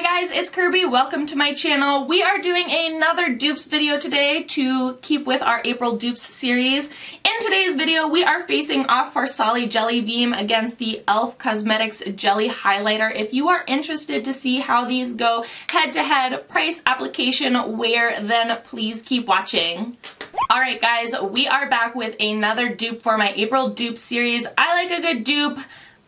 Hi guys, it's Kirby. Welcome to my channel. We are doing another dupes video today to keep with our April dupes series. In today's video, we are facing off Farsali Jelly Beam against the e.l.f. Cosmetics Jelly Highlighter. If you are interested to see how these go head-to-head, price, application, wear, then please keep watching. Alright guys, we are back with another dupe for my April dupe series. I like a good dupe.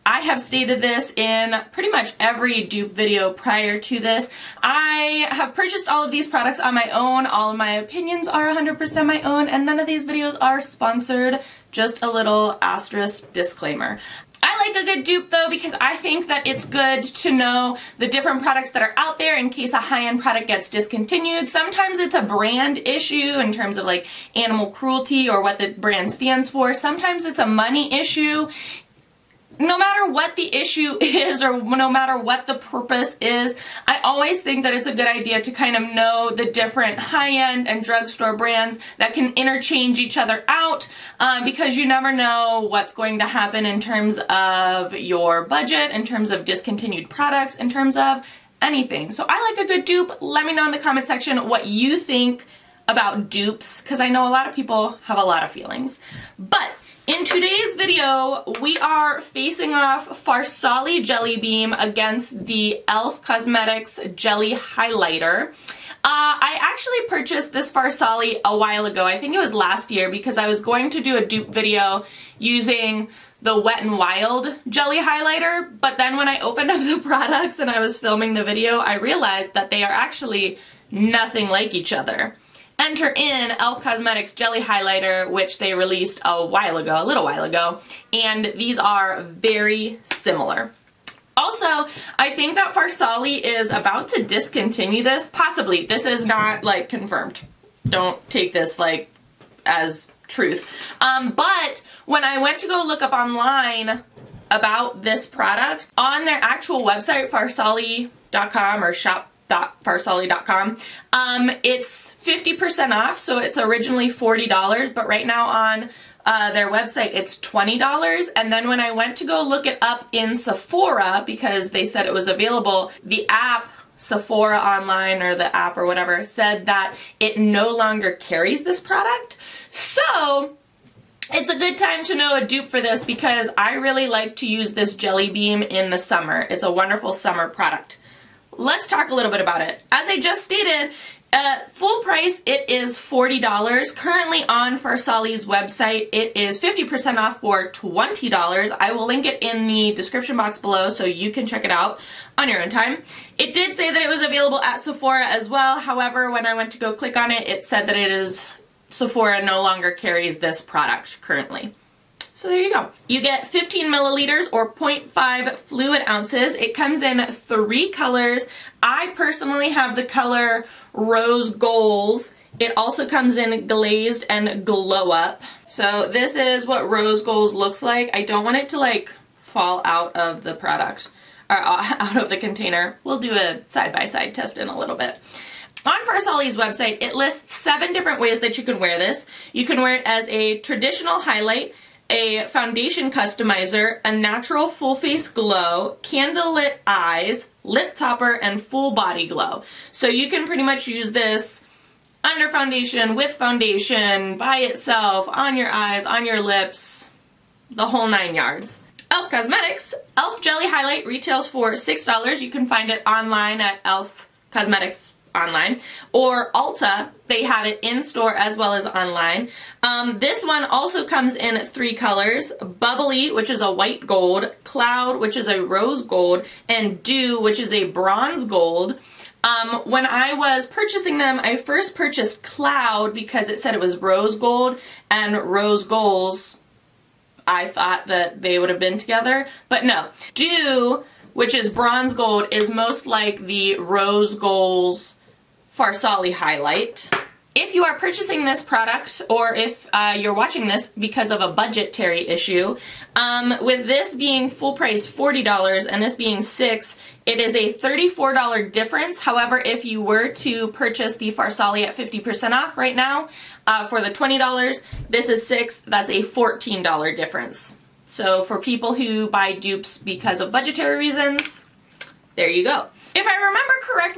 I have stated this in pretty much every dupe video prior to this. I have purchased all of these products on my own. All of my opinions are 100% my own, and none of these videos are sponsored. Just a little asterisk disclaimer. I like a good dupe though because I think that it's good to know the different products that are out there in case a high-end product gets discontinued. Sometimes it's a brand issue in terms of like animal cruelty or what the brand stands for. Sometimes it's a money issue. No matter what the issue is or no matter what the purpose is, I always think that it's a good idea to kind of know the different high-end and drugstore brands that can interchange each other out because you never know what's going to happen in terms of your budget, in terms of discontinued products, in terms of anything. So I like a good dupe. Let me know in the comment section what you think about dupes because I know a lot of people have a lot of feelings. But in today's video, we are facing off Farsali Jelly Beam against the e.l.f. Cosmetics Jelly Highlighter. I actually purchased this Farsali a while ago. I think it was last year because I was going to do a dupe video using the Wet n Wild Jelly Highlighter, but then when I opened up the products and I was filming the video, I realized that they are actually nothing like each other. Enter in e.l.f. Cosmetics Jelly Highlighter, which they released a little while ago, and these are very similar. Also, I think that Farsali is about to discontinue this. Possibly. This is not, like, confirmed. Don't take this, like, as truth. But when I went to go look up online about this product, on their actual website, farsali.com or shop.farsali.com, it's 50% off, so it's originally $40, but right now on their website it's $20. And then when I went to go look it up in Sephora, because they said it was available, the app Sephora online or the app or whatever said that it no longer carries this product. So it's a good time to know a dupe for this because I really like to use this Jelly Beam in the summer. It's a wonderful summer product. Let's talk a little bit about it. As I just stated, full price it is $40. Currently on Farsali's website it is 50% off for $20. I will link it in the description box below so you can check it out on your own time. It did say that it was available at Sephora as well. However, when I went to go click on it, it said that Sephora no longer carries this product currently. So there you go. You get 15 milliliters or 0.5 fluid ounces. It comes in 3 colors. I personally have the color Rose Goals. It also comes in glazed and glow up. So this is what Rose Goals looks like. I don't want it to like fall out of the product or out of the container. We'll do a side-by-side test in a little bit. On Farsali's website, it lists 7 different ways that you can wear this. You can wear it as a traditional highlight, a foundation customizer, a natural full face glow, candlelit eyes, lip topper, and full body glow. So you can pretty much use this under foundation, with foundation, by itself, on your eyes, on your lips, the whole 9 yards. e.l.f. Cosmetics e.l.f. Jelly Highlight retails for $6. You can find it online at e.l.f. Cosmetics online, or Ulta. They have it in store as well as online. This one also comes in 3 colors: Bubbly, which is a white gold, Cloud, which is a rose gold, and Dew, which is a bronze gold. When I was purchasing them, I first purchased Cloud because it said it was rose gold, and rose goals, I thought that they would have been together, but no. Dew, which is bronze gold, is most like the rose goals Farsali highlight. If you are purchasing this product, or if you're watching this because of a budgetary issue, with this being full price $40 and this being $6, it is a $34 difference. However, if you were to purchase the Farsali at 50% off right now for the $20, this is $6, that's a $14 difference. So for people who buy dupes because of budgetary reasons, there you go. If I remember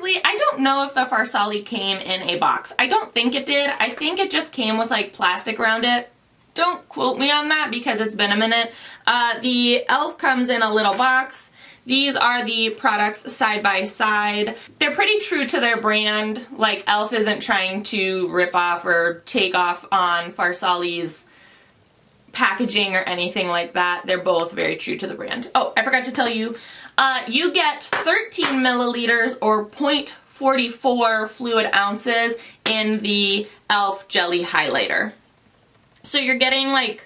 honestly, I don't know if the Farsali came in a box. I don't think it did. I think it just came with like plastic around it. Don't quote me on that because it's been a minute. The e.l.f. comes in a little box. These are the products side by side. They're pretty true to their brand. Like e.l.f. isn't trying to rip off or take off on Farsali's packaging or anything like that. They're both very true to the brand. Oh, I forgot to tell you, you get 13 milliliters or 0.44 fluid ounces in the e.l.f. Jelly Highlighter. So you're getting like,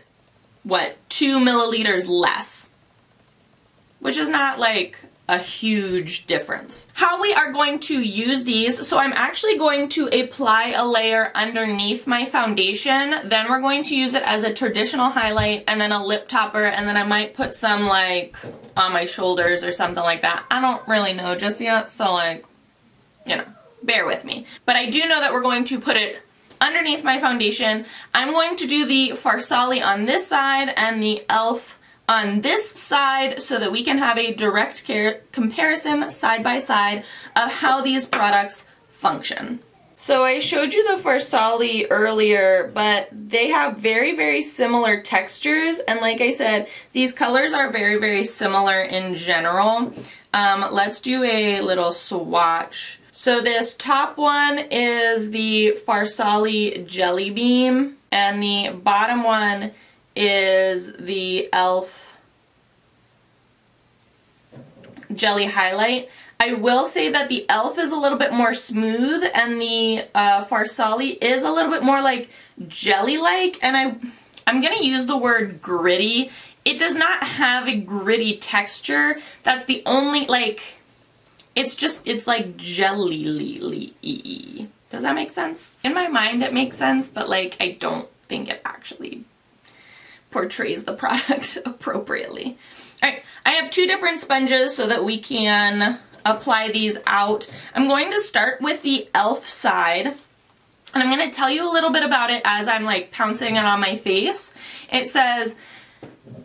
what, 2 milliliters less, which is not like a huge difference. How we are going to use these, so I'm actually going to apply a layer underneath my foundation, then we're going to use it as a traditional highlight and then a lip topper, and then I might put some like on my shoulders or something like that. I don't really know just yet, so like, you know, bear with me. But I do know that we're going to put it underneath my foundation. I'm going to do the Farsali on this side and the e.l.f. on this side so that we can have a direct comparison side by side of how these products function. So I showed you the Farsali earlier, but they have very, very similar textures, and like I said, these colors are very, very similar in general. Let's do a little swatch. So this top one is the Farsali Jelly Beam, and the bottom one is the e.l.f. Jelly Highlight. I will say that the e.l.f. is a little bit more smooth and the Farsali is a little bit more like jelly-like, and I'm gonna use the word gritty. It does not have a gritty texture. That's the only, like, it's like jelly-ly. Does that make sense? In my mind it makes sense, but like I don't think it actually portrays the product appropriately. Alright, I have two different sponges so that we can apply these out. I'm going to start with the e.l.f. side, and I'm going to tell you a little bit about it as I'm like pouncing it on my face. It says,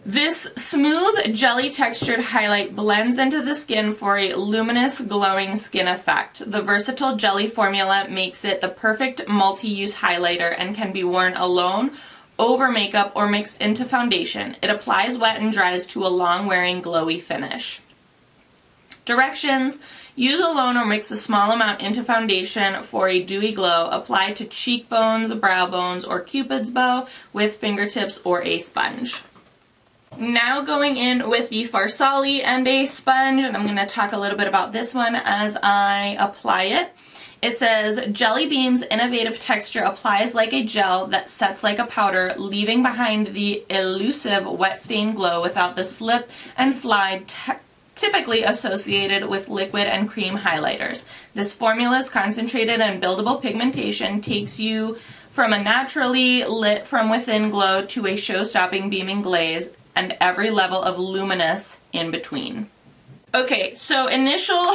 this smooth jelly textured highlight blends into the skin for a luminous glowing skin effect. The versatile jelly formula makes it the perfect multi-use highlighter and can be worn alone, over makeup, or mixed into foundation. It applies wet and dries to a long wearing glowy finish. Directions: use alone or mix a small amount into foundation for a dewy glow. Apply to cheekbones, brow bones, or cupid's bow with fingertips or a sponge. Now going in with the Farsali and a sponge, and I'm going to talk a little bit about this one as I apply it. It says, Jelly Beam's innovative texture applies like a gel that sets like a powder, leaving behind the elusive wet stain glow without the slip and slide typically associated with liquid and cream highlighters. This formula's concentrated and buildable pigmentation takes you from a naturally lit from within glow to a show-stopping beaming glaze, and every level of luminous in between. Okay, so initial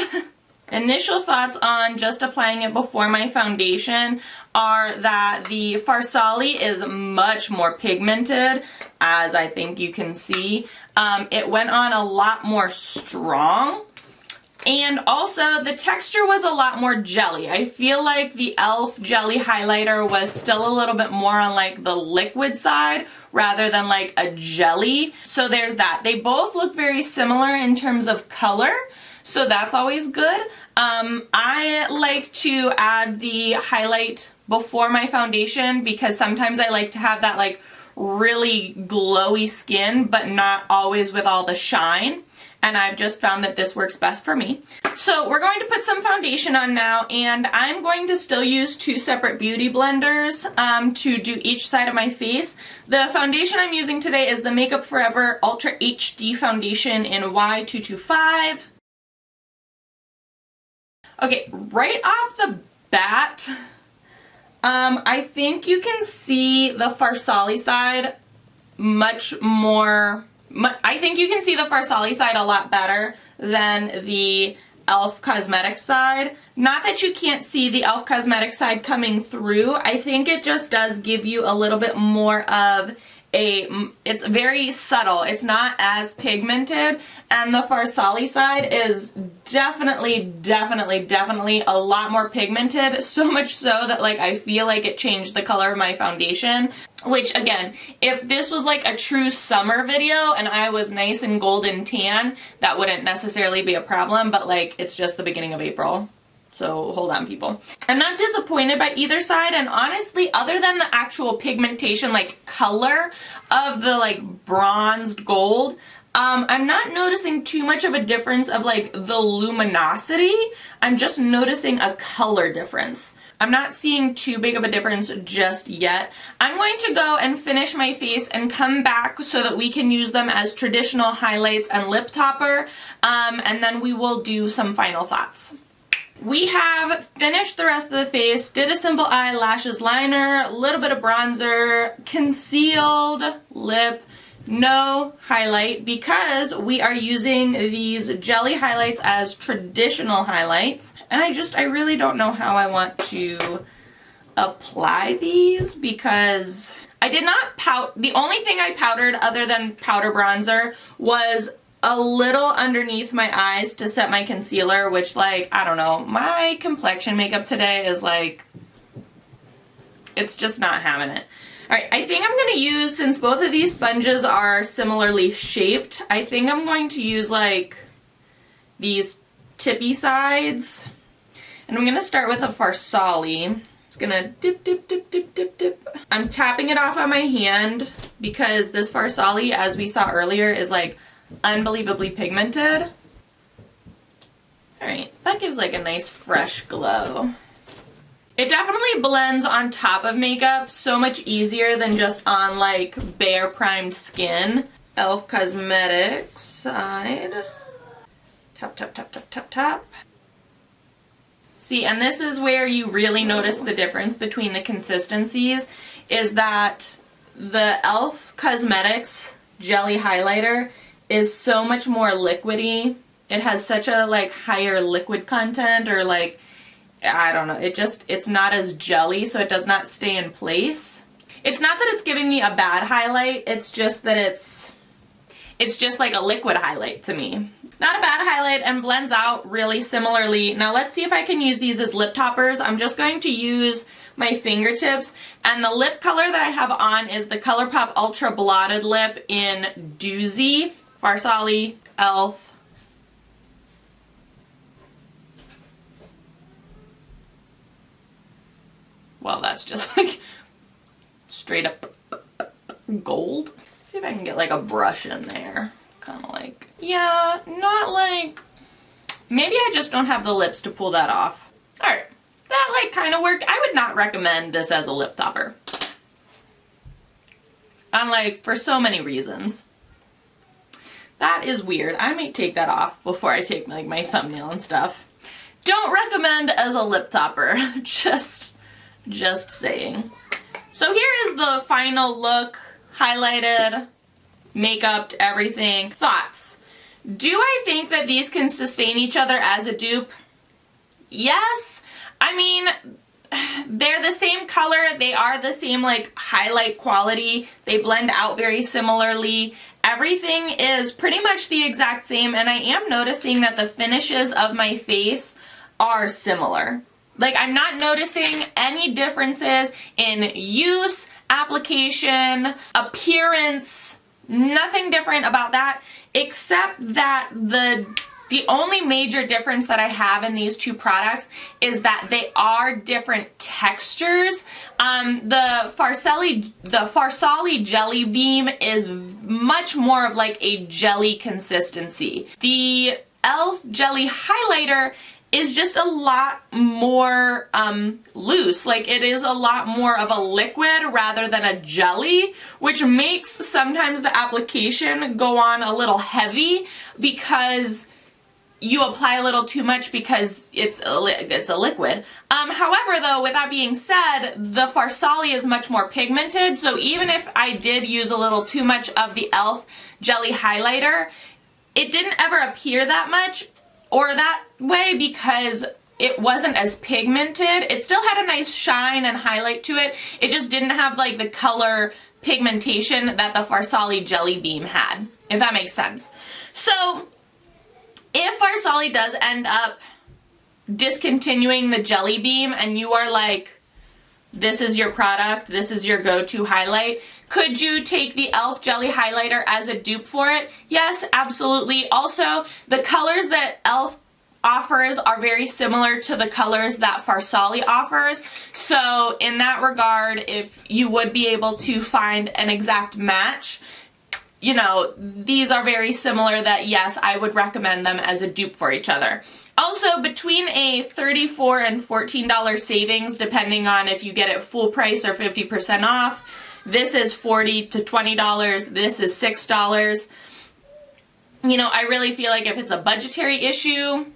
thoughts on just applying it before my foundation are that the Farsali is much more pigmented, as I think you can see. It went on a lot more strong, and also the texture was a lot more jelly. I feel like the e.l.f. Jelly Highlighter was still a little bit more on like the liquid side rather than like a jelly. So there's that. They both look very similar in terms of color, so that's always good. I like to add the highlight before my foundation because sometimes I like to have that like really glowy skin, but not always with all the shine. And I've just found that this works best for me. So we're going to put some foundation on now, and I'm going to still use two separate beauty blenders to do each side of my face. The foundation I'm using today is the Makeup Forever Ultra HD Foundation in Y225. Okay, right off the bat, I think you can see the Farsali side much more. I think you can see the Farsali side a lot better than the e.l.f. Cosmetics side. Not that you can't see the e.l.f. Cosmetics side coming through. I think it just does give you a little bit more of it's very subtle. It's not as pigmented, and the Farsali side is definitely a lot more pigmented, so much so that like I feel like it changed the color of my foundation, which again, if this was like a true summer video and I was nice and golden tan, that wouldn't necessarily be a problem, but like it's just the beginning of April. So hold on, people. I'm not disappointed by either side, and honestly, other than the actual pigmentation, like color of the like bronzed gold, I'm not noticing too much of a difference of like the luminosity. I'm just noticing a color difference. I'm not seeing too big of a difference just yet. I'm going to go and finish my face and come back so that we can use them as traditional highlights and lip topper, and then we will do some final thoughts. We have finished the rest of the face, did a simple eyelashes liner, a little bit of bronzer, concealed lip, no highlight because we are using these jelly highlights as traditional highlights. And I really don't know how I want to apply these because I did not pout. The only thing I powdered other than powder bronzer was a little underneath my eyes to set my concealer, which like, I don't know, my complexion makeup today is like, it's just not having it. Alright, I think I'm going to use, since both of these sponges are similarly shaped, I think I'm going to use like these tippy sides. And I'm going to start with a Farsali. Just going to dip, dip, dip, dip, dip, dip. I'm tapping it off on my hand because this Farsali, as we saw earlier, is like unbelievably pigmented. Alright, that gives like a nice fresh glow. It definitely blends on top of makeup so much easier than just on like bare primed skin. e.l.f. Cosmetics side. Tap, tap, tap, tap, tap, tap. See, and this is where you really notice the difference between the consistencies, is that the e.l.f. Cosmetics jelly highlighter is so much more liquidy. It has such a like higher liquid content, or like, I don't know, it's not as jelly, so it does not stay in place. It's not that it's giving me a bad highlight, it's just that it's just like a liquid highlight to me. Not a bad highlight, and blends out really similarly. Now let's see if I can use these as lip toppers. I'm just going to use my fingertips, and the lip color that I have on is the ColourPop Ultra Blotted Lip in Doozy. Farsali, e.l.f. Well, that's just like straight up gold. Let's see if I can get like a brush in there. Kind of like, yeah, not like, maybe I just don't have the lips to pull that off. Alright, that like kind of worked. I would not recommend this as a lip topper. Like for so many reasons. That is weird. I might take that off before I take like my thumbnail and stuff. Don't recommend as a lip topper. Just saying. So here is the final look, highlighted, makeup, everything. Thoughts. Do I think that these can sustain each other as a dupe? Yes. I mean, they're the same color, they are the same like highlight quality, they blend out very similarly. Everything is pretty much the exact same, and I am noticing that the finishes of my face are similar. Like, I'm not noticing any differences in use, application, appearance, nothing different about that, except that the only major difference that I have in these two products is that they are different textures. The Farsali Jelly Beam is much more of like a jelly consistency. The e.l.f. Jelly Highlighter is just a lot more loose. Like, it is a lot more of a liquid rather than a jelly, which makes sometimes the application go on a little heavy because you apply a little too much because it's a liquid. However, though, with that being said, the Farsali is much more pigmented, so even if I did use a little too much of the e.l.f. Jelly Highlighter, it didn't ever appear that much or that way because it wasn't as pigmented. It still had a nice shine and highlight to it. It just didn't have like the color pigmentation that the Farsali Jelly Beam had, if that makes sense. So if Farsali does end up discontinuing the Jelly Beam and you are like, this is your product, this is your go-to highlight, could you take the e.l.f. Jelly Highlighter as a dupe for it? Yes, absolutely. Also, the colors that e.l.f. offers are very similar to the colors that Farsali offers. So in that regard, if you would be able to find an exact match, you know, these are very similar that yes, I would recommend them as a dupe for each other. Also, between a $34 and $14 savings, depending on if you get it full price or 50% off, this is $40 to $20, this is $6. You know, I really feel like if it's a budgetary issue,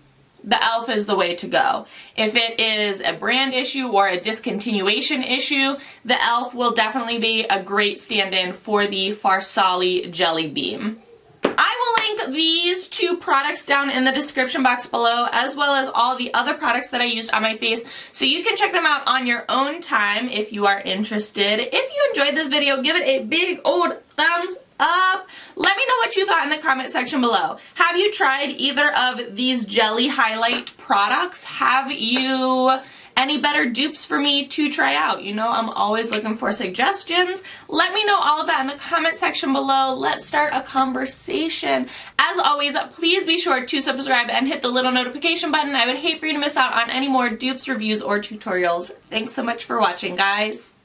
the e.l.f. is the way to go. If it is a brand issue or a discontinuation issue, the e.l.f. will definitely be a great stand-in for the Farsali Jelly Beam. I will link these two products down in the description box below, as well as all the other products that I used on my face, so you can check them out on your own time if you are interested. If you enjoyed this video, give it a big old thumbs up. Let me know what you thought in the comment section below. Have you tried either of these jelly highlight products? Have you any better dupes for me to try out? You know, I'm always looking for suggestions. Let me know all of that in the comment section below. Let's start a conversation. As always, please be sure to subscribe and hit the little notification button. I would hate for you to miss out on any more dupes, reviews, or tutorials. Thanks so much for watching, guys.